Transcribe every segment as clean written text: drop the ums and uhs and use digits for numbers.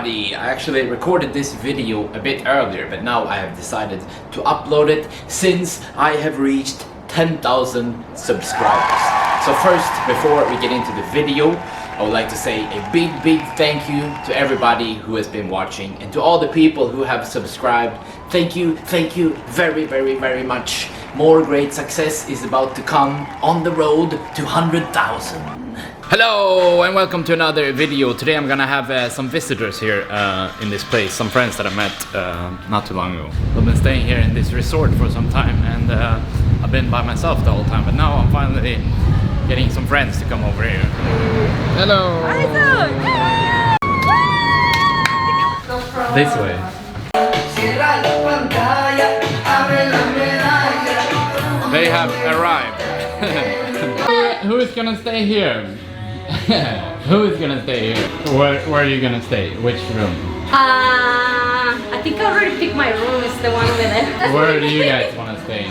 everybody! I actually recorded this video a bit earlier, but now I have decided to upload it since I have reached 10,000 subscribers. So first, before we get into the video, I would like to say a big thank you to everybody who has been watching, and to all the people who have subscribed. Thank you very much. More great success is about to come on the road to 100,000. Hello and welcome to another video. Today I'm gonna have some visitors here in this place, some friends that I met not too long ago. I've been staying here in this resort for some time, and I've been by myself the whole time, but now I'm finally getting some friends to come over here. Hello! This way. They have arrived. Who is gonna stay here? Who is gonna stay here? Where are you gonna stay? Which room? I think I already picked my room. It's the one over there. Where do you guys wanna stay?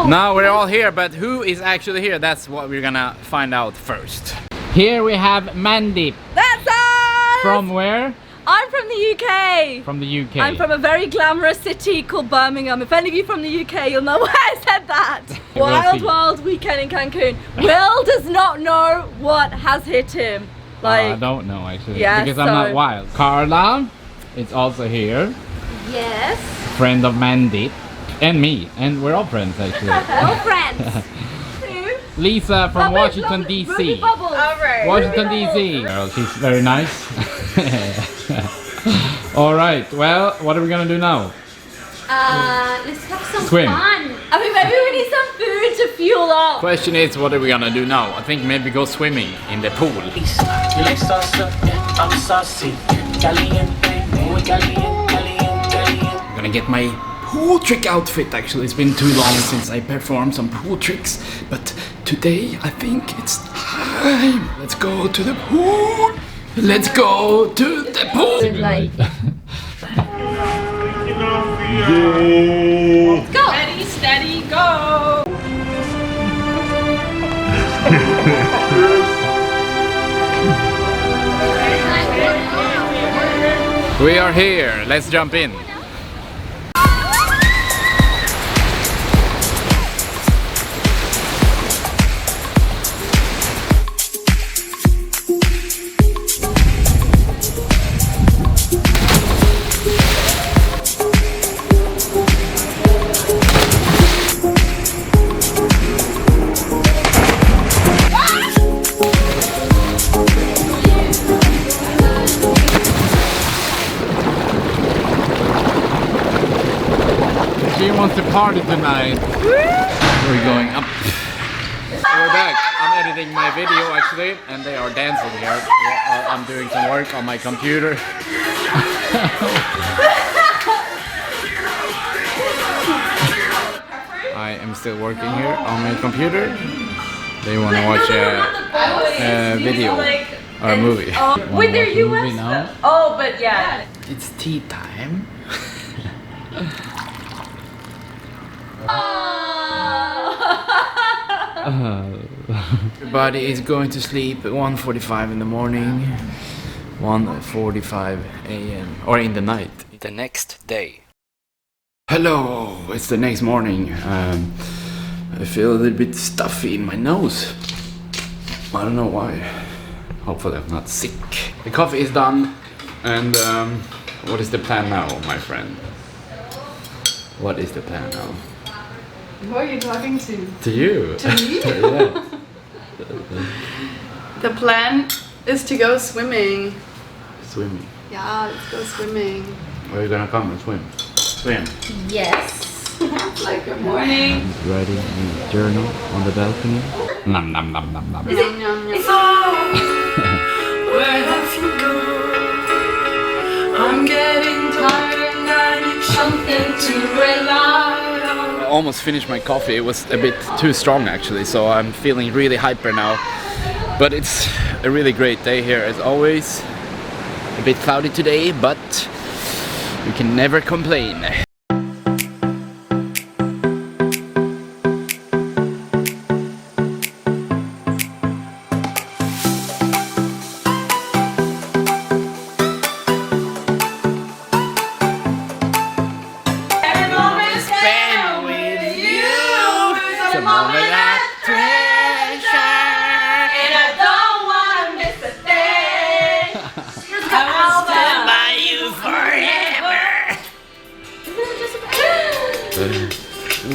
Now we're all here, but who is actually here? That's what we're gonna find out first. Here we have Mandy. That's us! From where? I'm from the UK. From the UK. I'm from a very glamorous city called Birmingham. If any of you from the UK, you'll know why I said that. Wild weekend in Cancun. Will does not know what has hit him. I don't know actually, yeah, because I'm not wild. Carla is also here. Yes. Friend of Mandy. And me. And we're all friends actually. All friends. Lisa from Washington DC. Washington DC. Girl, she's very nice. Alright, well, what are we gonna do now? Let's have some Swim. fun. I mean, maybe we need some food to fuel up. Question is, what are we gonna do now? I think maybe go swimming in the pool. I'm gonna get my pool trick outfit. Actually, it's been too long since I performed some pool tricks, but today I think it's time. Let's go to the pool. Let's go to the pool. Go. Ready, steady, go. We are here. Let's jump in. She wants to party tonight. We're going up. We're back. I'm editing my video actually, and they are dancing here. I'm doing some work on my computer. I am still working here on my computer. They want to watch a video or a movie. With their US stuff. Oh, but yeah. It's tea time. Everybody is going to sleep at 1:45 in the morning, 1:45 a.m. or in the night. The next day. Hello, it's the next morning. I feel a little bit stuffy in my nose. I don't know why. Hopefully I'm not sick. The coffee is done, and what is the plan now, my friend? What is the plan now? Who are you talking to? To you. To me? Yeah. The plan is to go swimming. Swimming. Yeah, let's go swimming. Are you gonna come and swim? Swim. Yes. Like, good morning. Riding a journal on the balcony. Nom nom nom nom nom. Yum, yum, yum. Where have you gone? I'm getting tired and I need something to rely on. I almost finished my coffee. It was a bit too strong actually, so I'm feeling really hyper now. But it's a really great day here as always. A bit cloudy today, but we can never complain.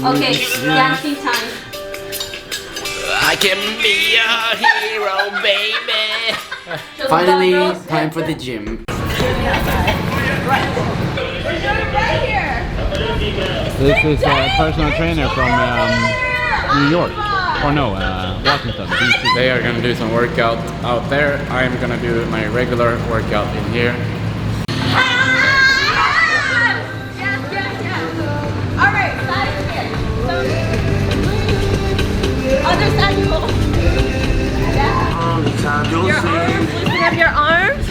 Okay, dancing time. I can be a hero, baby. Finally, time for the gym. This is a personal trainer from New York. Or no, Washington, DC. They are gonna do some workout out there. I'm gonna do my regular workout in here. Alright, side here. Other side, go. Yeah. Your arms, loosen up your arms.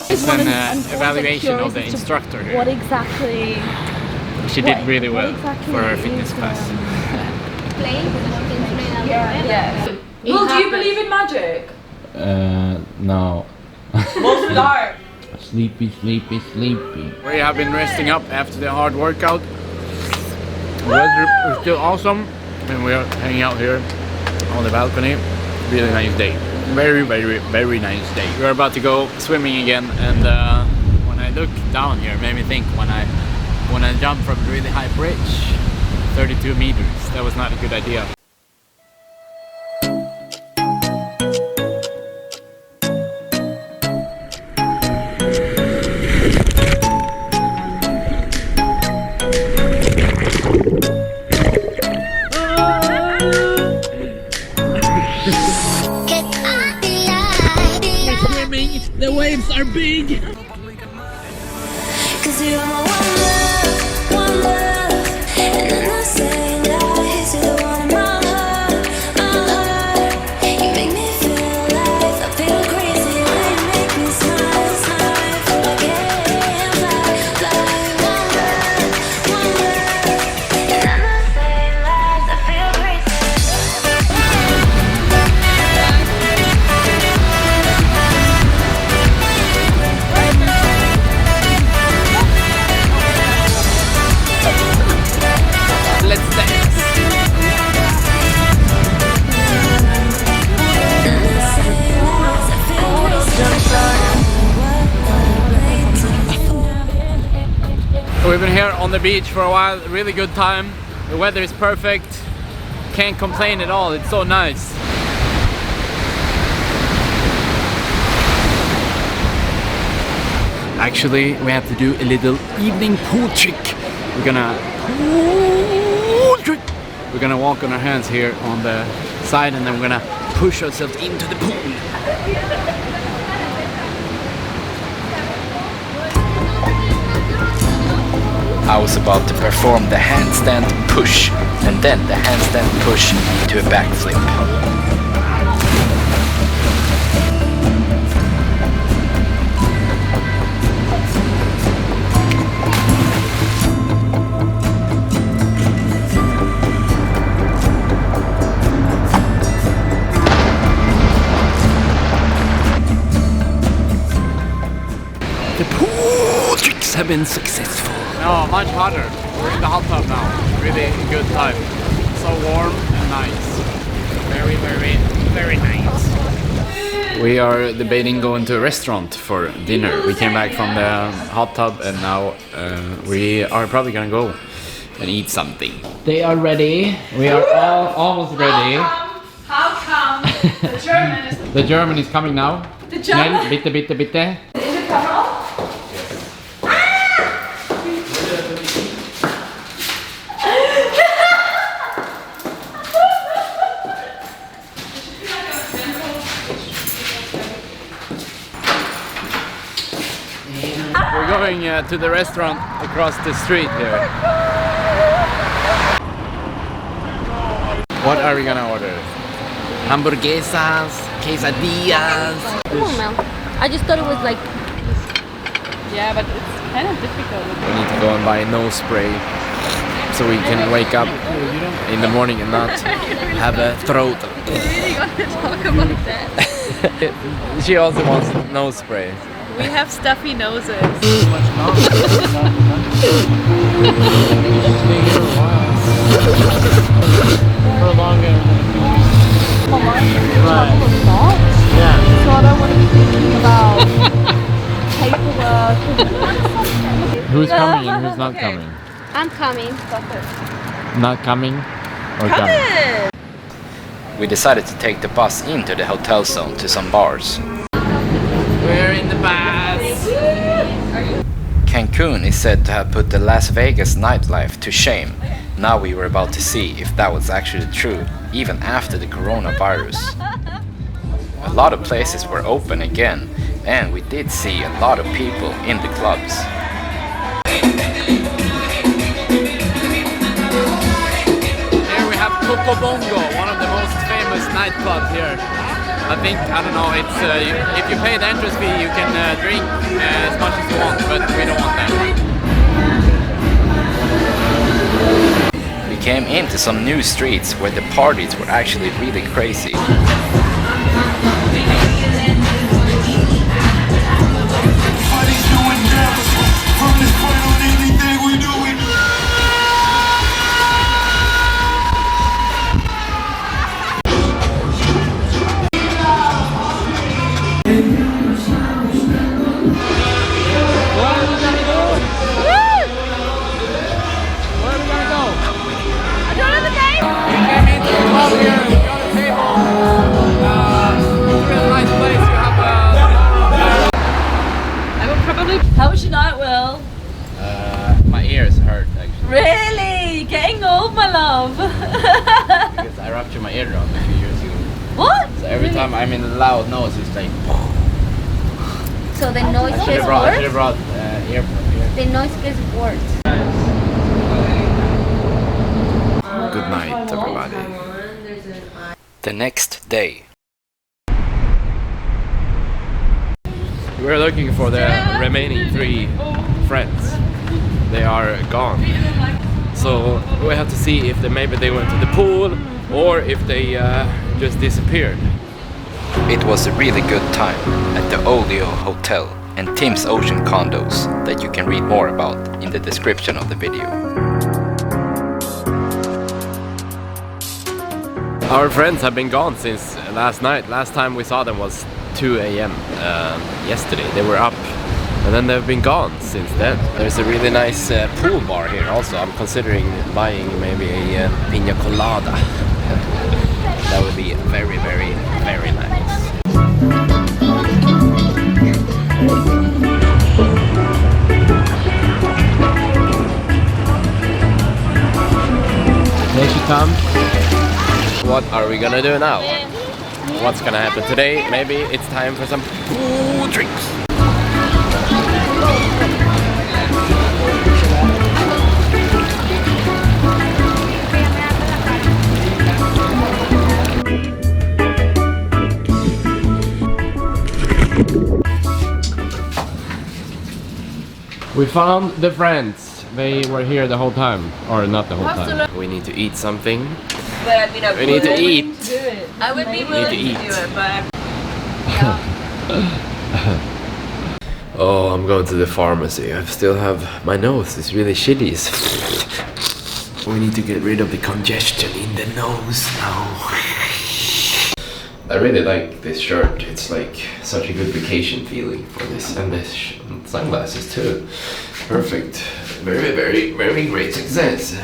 It's an evaluation of the instructor here. What exactly? She did really well exactly for her fitness class. Yeah. Well, do you believe in magic? No. Most dark. Sleepy, sleepy, sleepy. We have been resting up after the hard workout. The weather is still awesome, and we are hanging out here on the balcony. Really nice day. Very, very, very nice day. We're about to go swimming again, and when I look down here, it made me think when I jumped from a really high bridge, 32 meters. That was not a good idea. The waves are big! Cause you're my one love, and I'm not saying lies, you're the one in my heart, You make me feel alive, I feel crazy when you make me smile, again, fly, one love, and I'm not saying lies, I feel crazy. Let's dance! We've been here on the beach for a while, really good time. The weather is perfect, can't complain at all, it's so nice. Actually, we have to do a little evening pool trick. We're gonna walk on our hands here on the side, and then we're gonna push ourselves into the pool. I was about to perform the handstand push, and then the handstand push to a backflip. The pool tricks have been successful. No, much hotter. We're in the hot tub now. Really good time. So warm and nice. Very, very, very nice. We are debating going to a restaurant for dinner. We came back from the hot tub, and now we are probably gonna go and eat something. They are ready. We are all almost ready. How come the German is The German is coming now. The German? Bitte, bitte, bitte. Is it camera? We're going to the restaurant across the street here. What are we gonna order? Hamburguesas, quesadillas. Come on, Mel. I just thought it was like. Yeah, but it's kind of difficult. We need to go and buy a nose spray so we can wake up in the morning and not have a throat. Really gonna talk about that? She also wants nose spray. We have stuffy noses. For longer. So I don't want to be thinking about paperwork. Who's coming and who's not coming? I'm coming. Not coming or coming? We decided to take the bus into the hotel zone to some bars. We're in the bus! Cancun is said to have put the Las Vegas nightlife to shame. Now we were about to see if that was actually true, even after the coronavirus. A lot of places were open again, and we did see a lot of people in the clubs. Here we have Coco Bongo, one of the most famous nightclubs here. I think, I don't know, it's if you pay the entrance fee you can drink as much as you want, but we don't want that. We came into some new streets where the parties were actually really crazy. How was your night, Will? My ears hurt actually. Really? Getting old, my love. Because I ruptured my eardrum a few years ago. What? So every time I'm in a loud noise it's like... So the noise I should gets have brought worse? earphones here. The noise gets worse. Good night, everybody. The next day. We're looking for the remaining 3 friends. They are gone. So we have to see if maybe they went to the pool or if they just disappeared. It was a really good time at the Olio Hotel and Tim's Ocean Condos that you can read more about in the description of the video. Our friends have been gone since last night. Last time we saw them was 2 a.m. Yesterday. They were up and then they've been gone since then. There's a really nice pool bar here also. I'm considering buying maybe a piña colada. That would be very, very, very nice. There she comes. What are we gonna do now? What's gonna happen today? Maybe it's time for some pool drinks. We found the friends. They were here the whole time. Or not the whole time. We need to eat something. But I mean, We need to eat. I would be willing to eat. do it, but Oh, I'm going to the pharmacy. I still have my nose. It's really shitty. We need to get rid of the congestion in the nose now. I really like this shirt. It's like such a good vacation feeling for this, and this sunglasses too. Perfect. Very great success.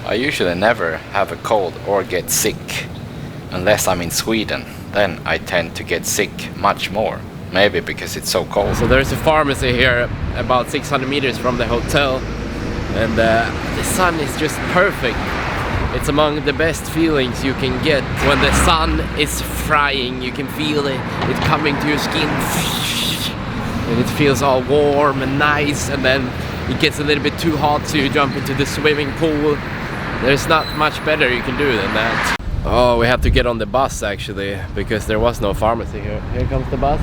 I usually never have a cold or get sick unless I'm in Sweden. Then I tend to get sick much more. Maybe because it's so cold. So there's a pharmacy here about 600 meters from the hotel, and the sun is just perfect. It's among the best feelings you can get. When the sun is frying, you can feel it coming to your skin, and it feels all warm and nice, and then it gets a little bit too hot, so you jump into the swimming pool. There's not much better you can do than that. Oh, we have to get on the bus actually, because there was no pharmacy here. Here comes the bus.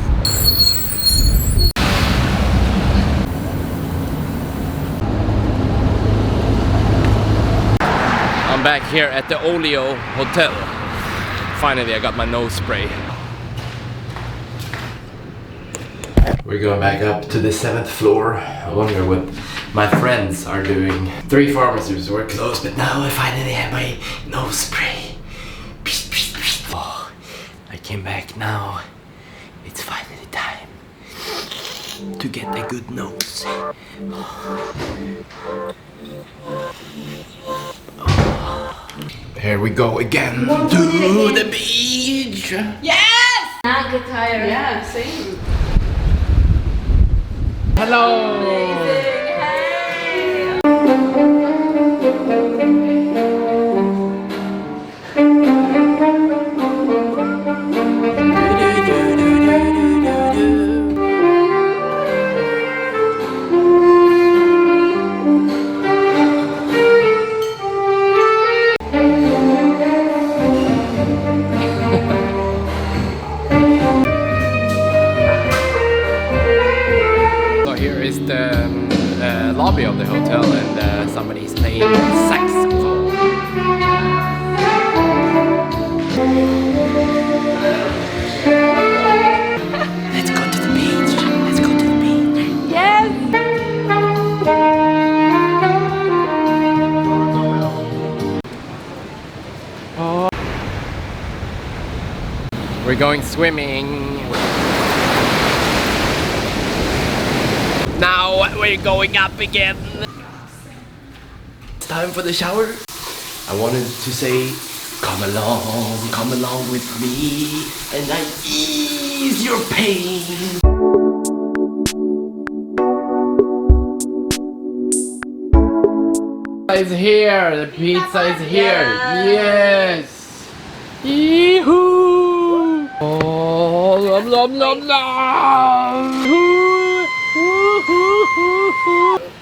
I'm back here at the Olio Hotel. Finally, I got my nose spray. We're going back up to the 7th floor. I wonder what my friends are doing. 3 pharmacies were closed, but now I finally have my nose spray. Oh, I came back now. It's finally time to get a good nose. Here we go again to the beach. Yes! Not get tired. Yeah, same. Hello! The lobby of the hotel, and somebody's playing saxophone. Let's go to the beach. Let's go to the beach. Yes! Oh. We're going swimming. Now we're going up again. It's time for the shower. I wanted to say, come along with me, and I ease your pain. It's here. The pizza is here. Yes. Yee-hoo. Oh, nom nom nom nom.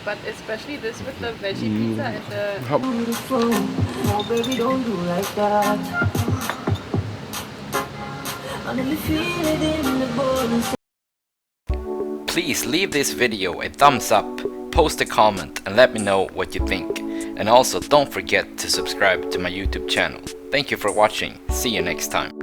But especially this with the veggie pizza and the... Oh, baby, don't do like that. I nearly feel it in the bone. Please leave this video a thumbs up, post a comment and let me know what you think. And also don't forget to subscribe to my YouTube channel. Thank you for watching. See you next time.